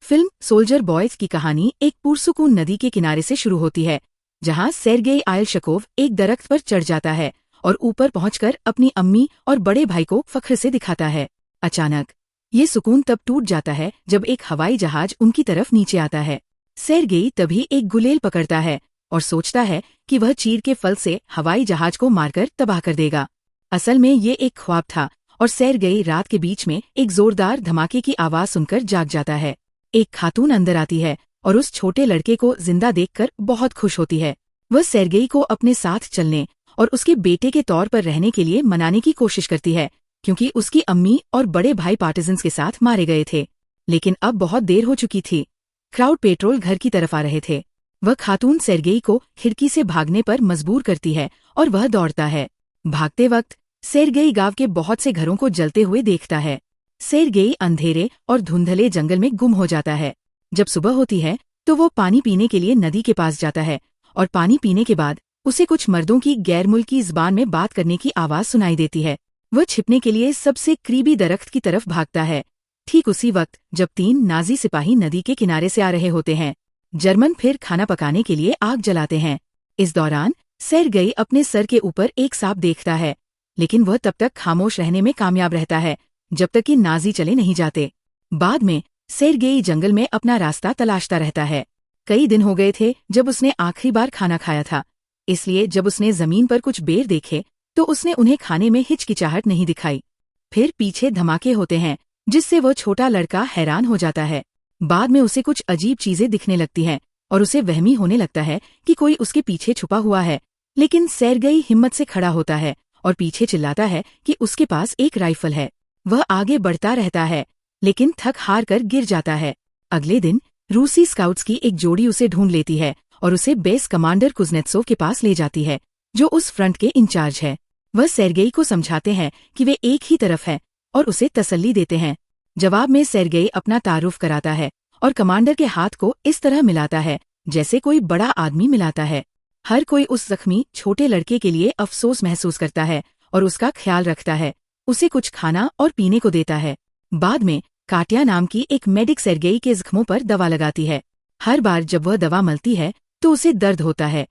Film soldier boys की कहानी एक पुरसुकून नदी के किनारे से शुरू होती है, जहां सेर्गेई आयलशकोव एक दरख्त पर चढ़ जाता है और ऊपर पहुंचकर अपनी अम्मी और बड़े भाई को फख्र से दिखाता है। अचानक ये सुकून तब टूट जाता है जब एक हवाई जहाज उनकी तरफ नीचे आता है। सेर्गेई तभी एक गुलेल पकड़ता है और सोचता है कि वह चीर के फल से हवाई जहाज को मारकर तबाह कर देगा। असल में ये एक ख्वाब था और सेर्गेई रात के बीच में एक जोरदार धमाके की आवाज सुनकर जाग जाता है। एक खातून अंदर आती है और उस छोटे लड़के को जिंदा देखकर बहुत खुश होती है। वह सेर्गेई को अपने साथ चलने और उसके बेटे के तौर पर रहने के लिए मनाने की कोशिश करती है, क्योंकि उसकी अम्मी और बड़े भाई पार्टिजन्स के साथ मारे गए थे। लेकिन अब बहुत देर हो चुकी थी। क्राउड पेट्रोल घर की तरफ आ रहे थे। वह खातून सेर्गेई को खिड़की से भागने पर मजबूर करती है और वह दौड़ता है। भागते वक्त सेर्गेई गांव के बहुत से घरों को जलते हुए देखता है। सेर्गेई अंधेरे और धुंधले जंगल में गुम हो जाता है। जब सुबह होती है तो वो पानी पीने के लिए नदी के पास जाता है और पानी पीने के बाद उसे कुछ मर्दों की गैर मुल्की ज़बान में बात करने की आवाज सुनाई देती है। वह छिपने के लिए सबसे करीबी दरख्त की तरफ भागता है। ठीक उसी वक्त जब 3 नाजी सिपाही नदी के किनारे से आ रहे होते हैं, जर्मन फिर खाना पकाने के लिए आग जलाते हैं। इस दौरान सेर्गेई अपने सर के ऊपर एक सांप देखता है, लेकिन वह तब तक खामोश रहने में कामयाब रहता है जब तक कि नाजी चले नहीं जाते। बाद में सेर्गेई जंगल में अपना रास्ता तलाशता रहता है। कई दिन हो गए थे जब उसने आखिरी बार खाना खाया था, इसलिए जब उसने जमीन पर कुछ बेर देखे तो उसने उन्हें खाने में हिचकिचाहट नहीं दिखाई। फिर पीछे धमाके होते हैं जिससे वह छोटा लड़का हैरान हो जाता है। बाद में उसे कुछ अजीब चीजें दिखने लगती हैं और उसे वहमी होने लगता है कि कोई उसके पीछे छुपा हुआ है। लेकिन सेर्गेई हिम्मत से खड़ा होता है और पीछे चिल्लाता है कि उसके पास एक राइफल है। वह आगे बढ़ता रहता है, लेकिन थक हार कर गिर जाता है। अगले दिन रूसी स्काउट्स की एक जोड़ी उसे ढूंढ लेती है और उसे बेस कमांडर कुज़नेत्सोव के पास ले जाती है, जो उस फ्रंट के इंचार्ज है। वह सेर्गेई को समझाते हैं कि वे एक ही तरफ है और उसे तसल्ली देते हैं। जवाब में सेर्गेई अपना तारुफ कराता है और कमांडर के हाथ को इस तरह मिलाता है जैसे कोई बड़ा आदमी मिलाता है। हर कोई उस जख्मी छोटे लड़के के लिए अफसोस महसूस करता है और उसका ख्याल रखता है। उसे कुछ खाना और पीने को देता है। बाद में काटिया नाम की एक मेडिक सेर्गेई के जख्मों पर दवा लगाती है। हर बार जब वह दवा मलती है तो उसे दर्द होता है,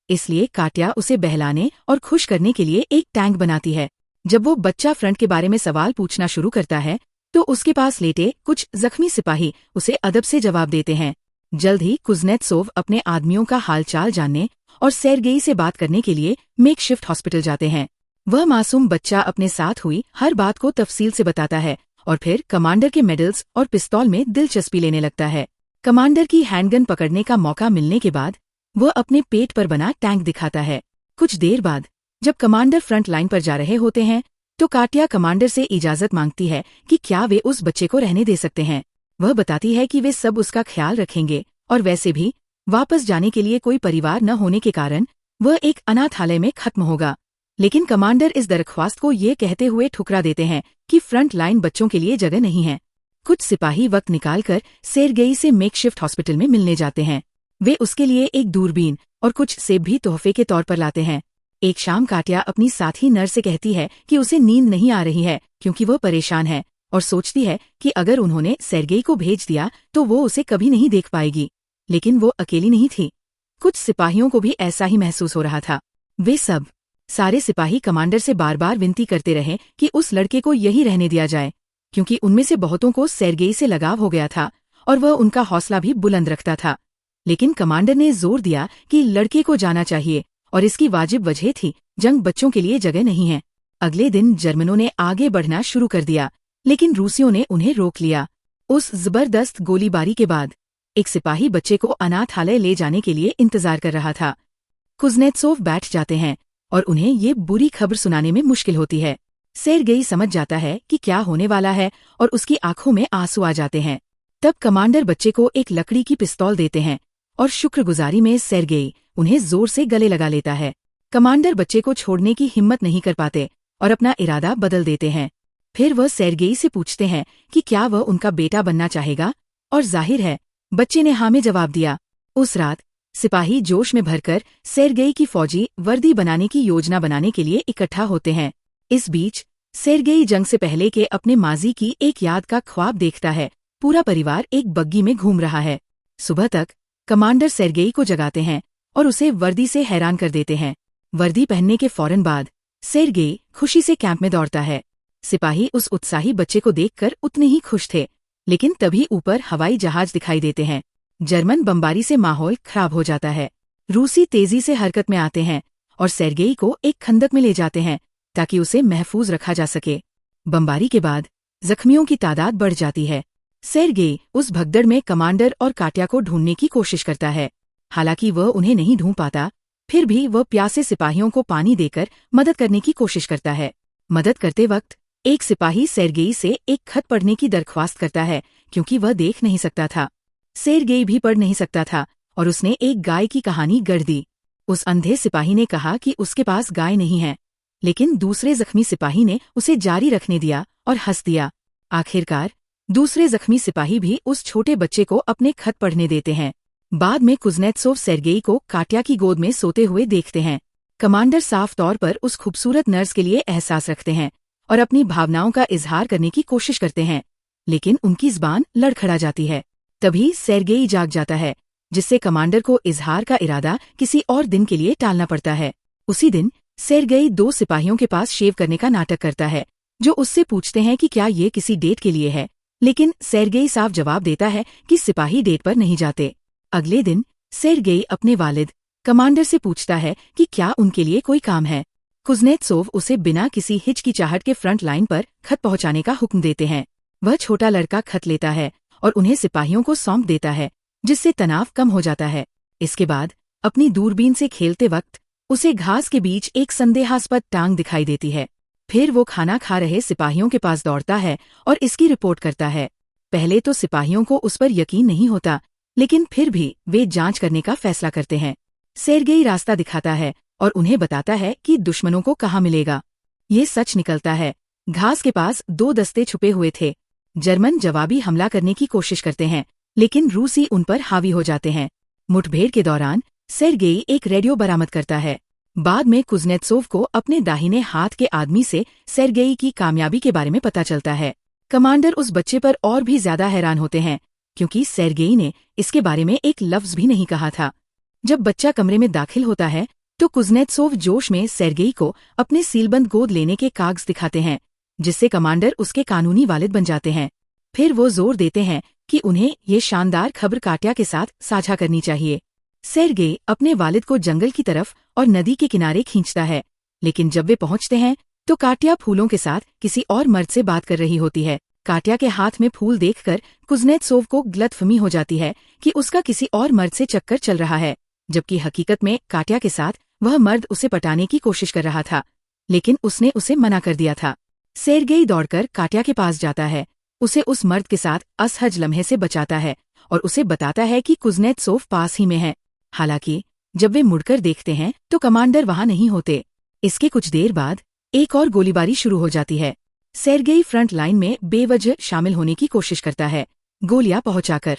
इसलिए काटिया उसे बहलाने और खुश करने के लिए एक टैंक बनाती है। जब वो बच्चा फ्रंट के बारे में सवाल पूछना शुरू करता है तो उसके पास लेटे कुछ जख्मी सिपाही उसे अदब से जवाब देते हैं। जल्द ही कुज़नेत्सोव अपने आदमियों का हालचाल जानने और सेर्गेई से बात करने के लिए मेकशिफ्ट हॉस्पिटल जाते हैं। वह मासूम बच्चा अपने साथ हुई हर बात को तफसील से बताता है और फिर कमांडर के मेडल्स और पिस्तौल में दिलचस्पी लेने लगता है। कमांडर की हैंडगन पकड़ने का मौका मिलने के बाद वह अपने पेट पर बना टैंक दिखाता है। कुछ देर बाद जब कमांडर फ्रंट लाइन पर जा रहे होते हैं तो काटिया कमांडर से इजाजत मांगती है कि क्या वे उस बच्चे को रहने दे सकते हैं। वह बताती है कि वे सब उसका ख्याल रखेंगे और वैसे भी वापस जाने के लिए कोई परिवार न होने के कारण वह एक अनाथालय में खत्म होगा। लेकिन कमांडर इस दरख्वास्त को ये कहते हुए ठुकरा देते हैं कि फ्रंट लाइन बच्चों के लिए जगह नहीं है। कुछ सिपाही वक्त निकालकर सेर्गेई से मेकशिफ्ट हॉस्पिटल में मिलने जाते हैं। वे उसके लिए एक दूरबीन और कुछ सेब भी तोहफे के तौर पर लाते हैं। एक शाम काटिया अपनी साथी नर्स से कहती है कि उसे नींद नहीं आ रही है क्योंकि वह परेशान है और सोचती है कि अगर उन्होंने सेर्गेई को भेज दिया तो वो उसे कभी नहीं देख पाएगी। लेकिन वो अकेली नहीं थी। कुछ सिपाहियों को भी ऐसा ही महसूस हो रहा था। वे सारे सिपाही कमांडर से बार बार विनती करते रहे कि उस लड़के को यही रहने दिया जाए, क्योंकि उनमें से बहुतों को सेर्गेई से लगाव हो गया था और वह उनका हौसला भी बुलंद रखता था। लेकिन कमांडर ने जोर दिया कि लड़के को जाना चाहिए और इसकी वाजिब वजह थी, जंग बच्चों के लिए जगह नहीं है। अगले दिन जर्मनों ने आगे बढ़ना शुरू कर दिया, लेकिन रूसियों ने उन्हें रोक लिया। उस जबरदस्त गोलीबारी के बाद एक सिपाही बच्चे को अनाथालय ले जाने के लिए इंतजार कर रहा था। कुज़नेत्सोव बैठ जाते हैं और उन्हें ये बुरी खबर सुनाने में मुश्किल होती है। सेर्गेई समझ जाता है कि क्या होने वाला है और उसकी आंखों में आंसू आ जाते हैं। तब कमांडर बच्चे को एक लकड़ी की पिस्तौल देते हैं और शुक्रगुजारी में सेर्गेई उन्हें जोर से गले लगा लेता है। कमांडर बच्चे को छोड़ने की हिम्मत नहीं कर पाते और अपना इरादा बदल देते हैं। फिर वह सेर्गेई से पूछते हैं कि क्या वह उनका बेटा बनना चाहेगा, और जाहिर है बच्चे ने हाँ में जवाब दिया। उस रात सिपाही जोश में भरकर सेर्गेई की फौजी वर्दी बनाने की योजना बनाने के लिए इकट्ठा होते हैं। इस बीच सेर्गेई जंग से पहले के अपने माजी की एक याद का ख्वाब देखता है पूरा परिवार एक बग्गी में घूम रहा है। सुबह तक कमांडर सेर्गेई को जगाते हैं और उसे वर्दी से हैरान कर देते हैं। वर्दी पहनने के फौरन बाद सेर्गेई खुशी से कैंप में दौड़ता है। सिपाही उस उत्साही बच्चे को देखकर उतने ही खुश थे, लेकिन तभी ऊपर हवाई जहाज दिखाई देते हैं। जर्मन बमबारी से माहौल खराब हो जाता है। रूसी तेजी से हरकत में आते हैं और सेर्गेई को एक खंदक में ले जाते हैं ताकि उसे महफूज रखा जा सके। बमबारी के बाद जख्मियों की तादाद बढ़ जाती है। सेर्गेई उस भगदड़ में कमांडर और काट्या को ढूंढने की कोशिश करता है। हालांकि वह उन्हें नहीं ढूंढ पाता, फिर भी वह प्यासे सिपाहियों को पानी देकर मदद करने की कोशिश करता है। मदद करते वक्त एक सिपाही सेर्गेई से एक खत पढ़ने की दरख्वास्त करता है, क्योंकि वह देख नहीं सकता था। सेर्गेई भी पढ़ नहीं सकता था और उसने एक गाय की कहानी गढ़ दी। उस अंधे सिपाही ने कहा कि उसके पास गाय नहीं है, लेकिन दूसरे जख्मी सिपाही ने उसे जारी रखने दिया और हंस दिया। आखिरकार दूसरे जख्मी सिपाही भी उस छोटे बच्चे को अपने खत पढ़ने देते हैं। बाद में कुज़नेत्सोव सेर्गेई को काट्या की गोद में सोते हुए देखते हैं। कमांडर साफ तौर पर उस खूबसूरत नर्स के लिए एहसास रखते हैं और अपनी भावनाओं का इजहार करने की कोशिश करते हैं, लेकिन उनकी ज़बान लड़खड़ा जाती है। तभी सेर्गेई जाग जाता है, जिससे कमांडर को इजहार का इरादा किसी और दिन के लिए टालना पड़ता है। उसी दिन सेर्गेई 2 सिपाहियों के पास शेव करने का नाटक करता है, जो उससे पूछते हैं कि क्या ये किसी डेट के लिए है, लेकिन सेर्गेई साफ जवाब देता है कि सिपाही डेट पर नहीं जाते। अगले दिन सेर्गेई अपने वालिद कमांडर से पूछता है कि क्या उनके लिए कोई काम है। कुज़नेत्सोव उसे बिना किसी हिचकिचाहट के फ्रंट लाइन पर खत पहुंचाने का हुक्म देते हैं। वह छोटा लड़का खत लेता है और उन्हें सिपाहियों को सौंप देता है, जिससे तनाव कम हो जाता है। इसके बाद अपनी दूरबीन से खेलते वक्त उसे घास के बीच एक संदेहास्पद टांग दिखाई देती है। फिर वो खाना खा रहे सिपाहियों के पास दौड़ता है और इसकी रिपोर्ट करता है। पहले तो सिपाहियों को उस पर यकीन नहीं होता, लेकिन फिर भी वे जांच करने का फैसला करते हैं। सेर्गेई रास्ता दिखाता है और उन्हें बताता है कि दुश्मनों को कहाँ मिलेगा। ये सच निकलता है। घास के पास 2 दस्ते छुपे हुए थे। जर्मन जवाबी हमला करने की कोशिश करते हैं, लेकिन रूसी उन पर हावी हो जाते हैं। मुठभेड़ के दौरान सेर्गेई एक रेडियो बरामद करता है। बाद में कुज़नेत्सोव को अपने दाहिने हाथ के आदमी से सेर्गेई की कामयाबी के बारे में पता चलता है। कमांडर उस बच्चे पर और भी ज्यादा हैरान होते हैं, क्योंकि सेर्गेई ने इसके बारे में एक लफ्ज भी नहीं कहा था। जब बच्चा कमरे में दाखिल होता है तो कुज़नेत्सोव जोश में सेर्गेई को अपने सीलबंद गोद लेने के कागज दिखाते हैं, जिससे कमांडर उसके कानूनी वालिद बन जाते हैं। फिर वो जोर देते हैं कि उन्हें ये शानदार खबर काट्या के साथ साझा करनी चाहिए। सेर्गेई अपने वालिद को जंगल की तरफ और नदी के किनारे खींचता है, लेकिन जब वे पहुंचते हैं तो काट्या फूलों के साथ किसी और मर्द से बात कर रही होती है। काट्या के हाथ में फूल देखकर कुज़नेत्सोव को गलतफहमी हो जाती है कि उसका किसी और मर्द से चक्कर चल रहा है, जबकि हकीकत में काट्या के साथ वह मर्द उसे पटाने की कोशिश कर रहा था, लेकिन उसने उसे मना कर दिया था। सेर्गेई दौड़कर काट्या के पास जाता है, उसे उस मर्द के साथ असहज लम्हे से बचाता है और उसे बताता है कि कुज़नेत्सोव पास ही में है। हालांकि जब वे मुड़कर देखते हैं तो कमांडर वहां नहीं होते। इसके कुछ देर बाद एक और गोलीबारी शुरू हो जाती है। सेर्गेई फ्रंट लाइन में बेवजह शामिल होने की कोशिश करता है, गोलियां पहुंचाकर।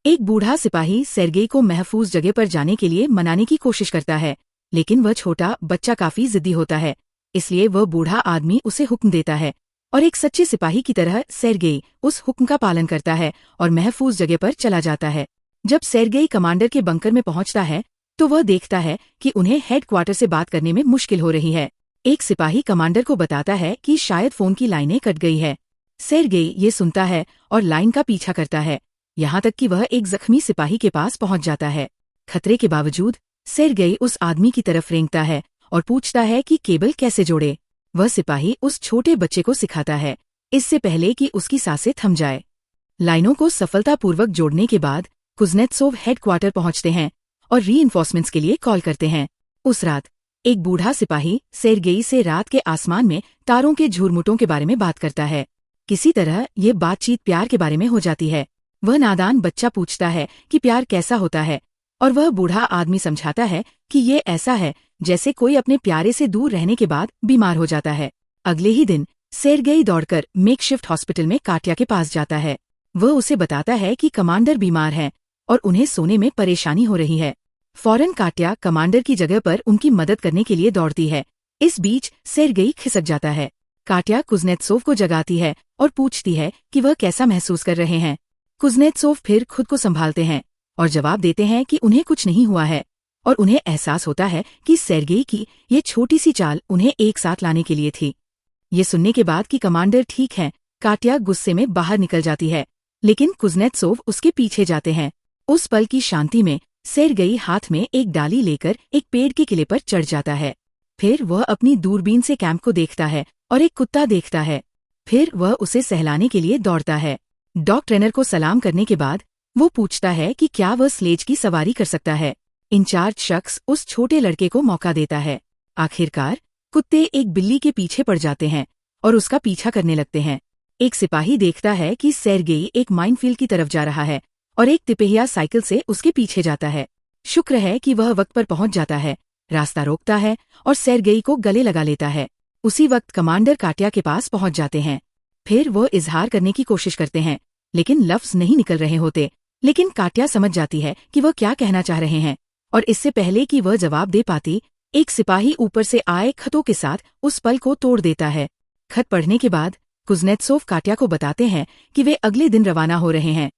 एक बूढ़ा सिपाही सेर्गेई को महफूज जगह पर जाने के लिए मनाने की कोशिश करता है, लेकिन वह छोटा बच्चा काफी जिद्दी होता है, इसलिए वह बूढ़ा आदमी उसे हुक्म देता है और एक सच्चे सिपाही की तरह सेर्गेई उस हुक्म का पालन करता है और महफूज जगह पर चला जाता है। जब सेर्गेई कमांडर के बंकर में पहुंचता है तो वह देखता है कि उन्हें हेडक्वार्टर से बात करने में मुश्किल हो रही है। एक सिपाही कमांडर को बताता है कि शायद फोन की लाइनें कट गई है। सेर्गेई ये सुनता है और लाइन का पीछा करता है, यहाँ तक कि वह एक जख्मी सिपाही के पास पहुंच जाता है। खतरे के बावजूद सेर्गेई उस आदमी की तरफ रेंगता है और पूछता है कि केबल कैसे जोड़े। वह सिपाही उस छोटे बच्चे को सिखाता है, इससे पहले कि उसकी सांसें थम जाए। लाइनों को सफलतापूर्वक जोड़ने के बाद कुज़नेत्सोव हेडक्वार्टर पहुंचते हैं और रीइंफोर्समेंट्स के लिए कॉल करते हैं। उस रात एक बूढ़ा सिपाही सेर्गेई से रात के आसमान में तारों के झुरमुटों के बारे में बात करता है। किसी तरह ये बातचीत प्यार के बारे में हो जाती है। वह नादान बच्चा पूछता है कि प्यार कैसा होता है, और वह बूढ़ा आदमी समझाता है कि ये ऐसा है जैसे कोई अपने प्यारे से दूर रहने के बाद बीमार हो जाता है। अगले ही दिन सेर्गेई दौड़कर मेकशिफ्ट हॉस्पिटल में काट्या के पास जाता है। वह उसे बताता है कि कमांडर बीमार हैं और उन्हें सोने में परेशानी हो रही है। फौरन काट्या कमांडर की जगह पर उनकी मदद करने के लिए दौड़ती है। इस बीच सेर्गेई खिसक जाता है। काट्या कुज़नेत्सोव को जगाती है और पूछती है कि वह कैसा महसूस कर रहे हैं। कुज़नेत्सोव फिर खुद को संभालते हैं और जवाब देते हैं कि उन्हें कुछ नहीं हुआ है, और उन्हें एहसास होता है कि सेर्गेई की ये छोटी सी चाल उन्हें एक साथ लाने के लिए थी। ये सुनने के बाद कि कमांडर ठीक है, काट्या गुस्से में बाहर निकल जाती है, लेकिन कुज़नेत्सोव उसके पीछे जाते हैं। उस पल की शांति में सेर्गेई हाथ में एक डाली लेकर एक पेड़ के किले पर चढ़ जाता है। फिर वह अपनी दूरबीन से कैंप को देखता है और एक कुत्ता देखता है। फिर वह उसे सहलाने के लिए दौड़ता है। डॉग ट्रेनर को सलाम करने के बाद वो पूछता है कि क्या वह स्लेज की सवारी कर सकता है। इंचार्ज शख्स उस छोटे लड़के को मौका देता है। आखिरकार कुत्ते एक बिल्ली के पीछे पड़ जाते हैं और उसका पीछा करने लगते हैं। एक सिपाही देखता है कि सेर्गेई एक माइनफील्ड की तरफ जा रहा है और एक तिपहिया साइकिल से उसके पीछे जाता है। शुक्र है कि वह वक्त पर पहुंच जाता है, रास्ता रोकता है और सेर्गेई को गले लगा लेता है। उसी वक्त कमांडर काट्या के पास पहुंच जाते हैं। फिर वो इजहार करने की कोशिश करते हैं, लेकिन लफ्ज नहीं निकल रहे होते। लेकिन काट्या समझ जाती है कि वह क्या कहना चाह रहे हैं, और इससे पहले कि वह जवाब दे पाती, एक सिपाही ऊपर से आए खतों के साथ उस पल को तोड़ देता है। खत पढ़ने के बाद कुज़नेत्सोव काट्या को बताते हैं कि वे अगले दिन रवाना हो रहे हैं,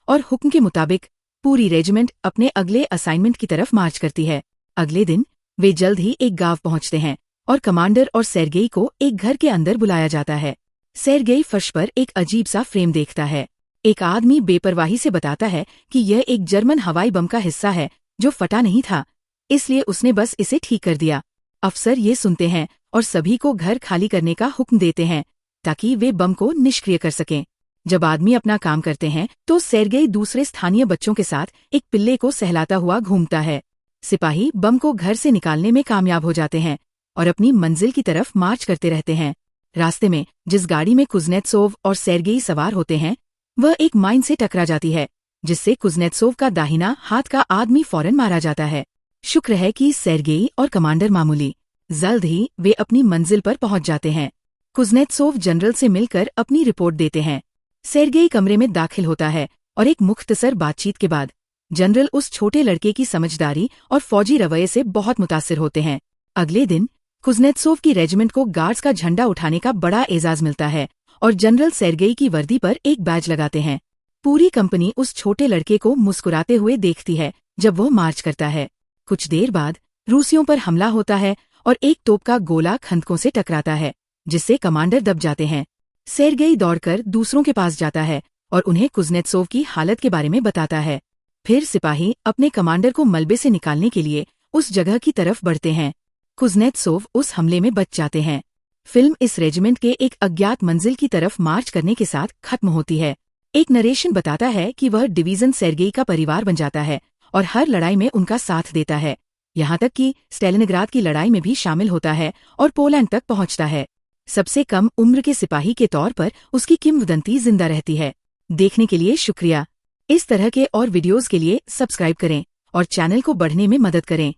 और हुक्म के मुताबिक पूरी रेजिमेंट अपने अगले असाइनमेंट की तरफ मार्च करती है। अगले दिन वे जल्द ही एक गांव पहुंचते हैं और कमांडर और सेर्गेई को एक घर के अंदर बुलाया जाता है। सेर्गेई फर्श पर एक अजीब सा फ्रेम देखता है। एक आदमी बेपरवाही से बताता है कि यह एक जर्मन हवाई बम का हिस्सा है जो फटा नहीं था, इसलिए उसने बस इसे ठीक कर दिया। अफसर ये सुनते हैं और सभी को घर खाली करने का हुक्म देते हैं ताकि वे बम को निष्क्रिय कर सकें। जब आदमी अपना काम करते हैं तो सेर्गेई दूसरे स्थानीय बच्चों के साथ एक पिल्ले को सहलाता हुआ घूमता है। सिपाही बम को घर से निकालने में कामयाब हो जाते हैं और अपनी मंजिल की तरफ मार्च करते रहते हैं। रास्ते में जिस गाड़ी में कुज़नेत्सोव और सेर्गेई सवार होते हैं वह एक माइन से टकरा जाती है, जिससे कुज़नेत्सोव का दाहिना हाथ का आदमी फौरन मारा जाता है। शुक्र है कि सेर्गेई और कमांडर मामूली। जल्द ही वे अपनी मंजिल पर पहुंच जाते हैं। कुज़नेत्सोव जनरल से मिलकर अपनी रिपोर्ट देते हैं। सेर्गेई कमरे में दाखिल होता है और एक मुख्तसर बातचीत के बाद जनरल उस छोटे लड़के की समझदारी और फौजी रवैये से बहुत मुतासिर होते हैं। अगले दिन कुज़नेत्सोव की रेजिमेंट को गार्ड्स का झंडा उठाने का बड़ा एजाज मिलता है और जनरल सेर्गेई की वर्दी पर एक बैज लगाते हैं। पूरी कंपनी उस छोटे लड़के को मुस्कुराते हुए देखती है जब वो मार्च करता है। कुछ देर बाद रूसियों पर हमला होता है और एक तोप का गोला खंदकों से टकराता है, जिससे कमांडर दब जाते हैं। सेर्गेई दौड़कर दूसरों के पास जाता है और उन्हें कुज़नेत्सोव की हालत के बारे में बताता है। फिर सिपाही अपने कमांडर को मलबे से निकालने के लिए उस जगह की तरफ बढ़ते हैं। कुज़नेत्सोव उस हमले में बच जाते हैं। फिल्म इस रेजिमेंट के एक अज्ञात मंजिल की तरफ मार्च करने के साथ खत्म होती है। एक नरेशन बताता है कि वह डिवीजन सेर्गेई का परिवार बन जाता है और हर लड़ाई में उनका साथ देता है, यहाँ तक कि स्टेलिनग्राद की लड़ाई में भी शामिल होता है और पोलैंड तक पहुँचता है। सबसे कम उम्र के सिपाही के तौर पर उसकी किंवदंती जिंदा रहती है। देखने के लिए शुक्रिया। इस तरह के और वीडियोस के लिए सब्सक्राइब करें और चैनल को बढ़ने में मदद करें।